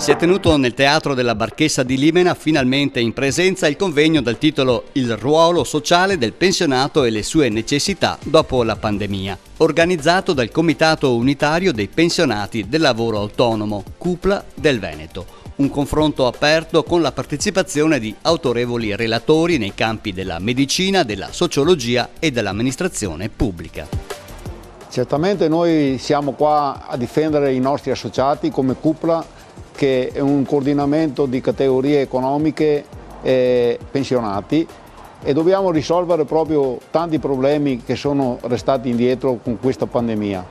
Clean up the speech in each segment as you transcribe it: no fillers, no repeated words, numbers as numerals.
Si è tenuto nel Teatro della Barchessa di Limena finalmente in presenza il convegno dal titolo Il ruolo sociale del pensionato e le sue necessità dopo la pandemia, organizzato dal Comitato Unitario dei Pensionati del Lavoro Autonomo, CUPLA del Veneto. Un confronto aperto con la partecipazione di autorevoli relatori nei campi della medicina, della sociologia e dell'amministrazione pubblica. Certamente noi siamo qua a difendere i nostri associati come CUPLA, che è un coordinamento di categorie economiche e pensionati, e dobbiamo risolvere proprio tanti problemi che sono restati indietro con questa pandemia.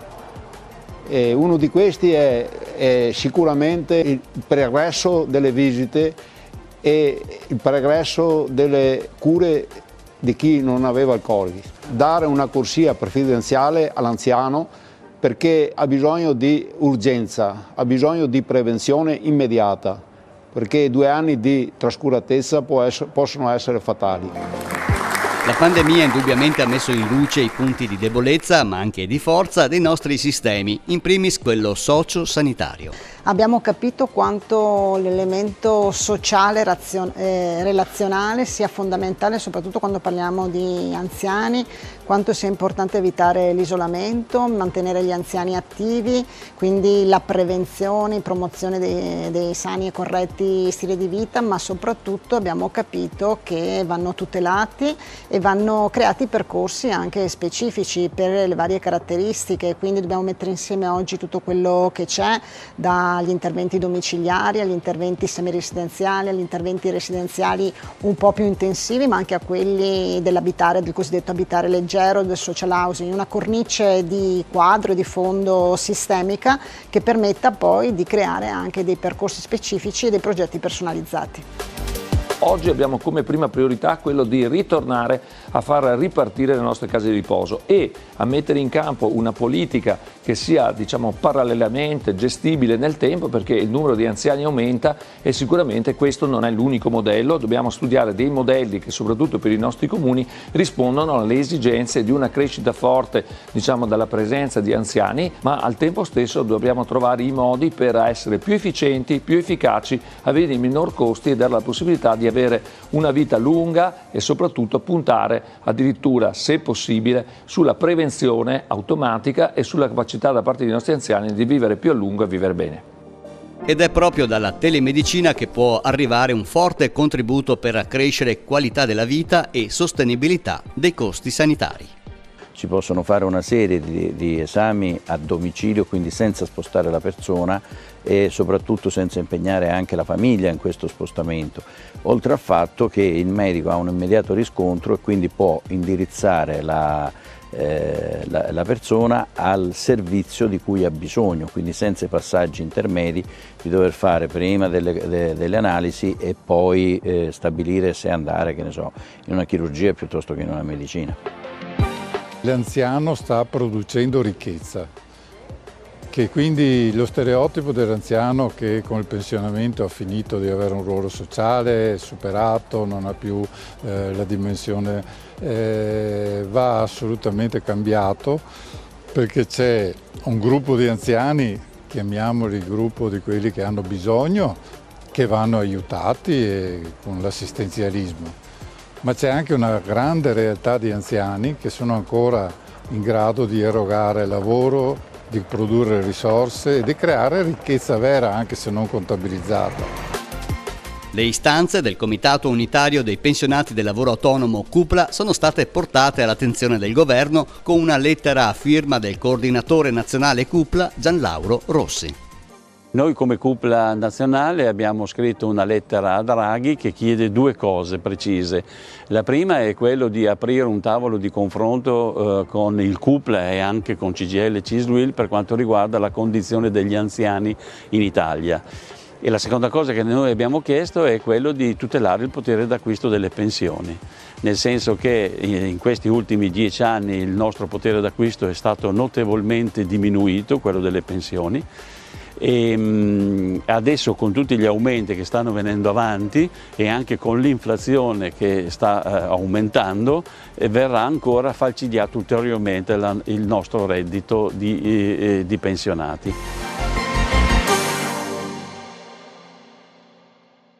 E uno di questi è sicuramente il pregresso delle visite e il pregresso delle cure di chi non aveva il Covid. Dare una corsia preferenziale all'anziano perché ha bisogno di urgenza, ha bisogno di prevenzione immediata, perché 2 anni di trascuratezza possono essere fatali. La pandemia indubbiamente ha messo in luce i punti di debolezza, ma anche di forza, dei nostri sistemi, in primis quello socio-sanitario. Abbiamo capito quanto l'elemento sociale relazionale sia fondamentale, soprattutto quando parliamo di anziani, quanto sia importante evitare l'isolamento, mantenere gli anziani attivi, quindi la prevenzione, promozione dei sani e corretti stili di vita, ma soprattutto abbiamo capito che vanno tutelati e vanno creati percorsi anche specifici per le varie caratteristiche, quindi dobbiamo mettere insieme oggi tutto quello che c'è, dagli interventi domiciliari agli interventi semiresidenziali, agli interventi residenziali un po' più intensivi, ma anche a quelli dell'abitare, del cosiddetto abitare leggero, del social housing, una cornice di quadro e di fondo sistemica che permetta poi di creare anche dei percorsi specifici e dei progetti personalizzati. Oggi abbiamo come prima priorità quello di ritornare a far ripartire le nostre case di riposo e a mettere in campo una politica che sia, diciamo, parallelamente gestibile nel tempo, perché il numero di anziani aumenta e sicuramente questo non è l'unico modello. Dobbiamo studiare dei modelli che soprattutto per i nostri comuni rispondono alle esigenze di una crescita forte, diciamo, dalla presenza di anziani, ma al tempo stesso dobbiamo trovare i modi per essere più efficienti, più efficaci, avere i minor costi e dare la possibilità di avere una vita lunga e soprattutto puntare addirittura, se possibile, sulla prevenzione automatica e sulla capacità da parte dei nostri anziani di vivere più a lungo e vivere bene. Ed è proprio dalla telemedicina che può arrivare un forte contributo per accrescere qualità della vita e sostenibilità dei costi sanitari. Si possono fare una serie di esami a domicilio, quindi senza spostare la persona e soprattutto senza impegnare anche la famiglia in questo spostamento, oltre al fatto che il medico ha un immediato riscontro e quindi può indirizzare la persona al servizio di cui ha bisogno, quindi senza i passaggi intermedi di dover fare prima delle analisi e poi stabilire se andare, che ne so, in una chirurgia piuttosto che in una medicina. L'anziano sta producendo ricchezza, che quindi lo stereotipo dell'anziano che con il pensionamento ha finito di avere un ruolo sociale, è superato, non ha più la dimensione, va assolutamente cambiato, perché c'è un gruppo di anziani, chiamiamoli il gruppo di quelli che hanno bisogno, che vanno aiutati con l'assistenzialismo. Ma c'è anche una grande realtà di anziani che sono ancora in grado di erogare lavoro, di produrre risorse e di creare ricchezza vera, anche se non contabilizzata. Le istanze del Comitato Unitario dei Pensionati del Lavoro Autonomo CUPLA sono state portate all'attenzione del Governo con una lettera a firma del coordinatore nazionale CUPLA Gianlauro Rossi. Noi come CUPLA nazionale abbiamo scritto una lettera a Draghi che chiede 2 cose precise. La prima è quello di aprire un tavolo di confronto con il CUPLA e anche con CGIL e CISL per quanto riguarda la condizione degli anziani in Italia. E la seconda cosa che noi abbiamo chiesto è quello di tutelare il potere d'acquisto delle pensioni, nel senso che in questi ultimi 10 anni il nostro potere d'acquisto è stato notevolmente diminuito, quello delle pensioni, e adesso con tutti gli aumenti che stanno venendo avanti e anche con l'inflazione che sta aumentando verrà ancora falcidiato ulteriormente il nostro reddito di pensionati.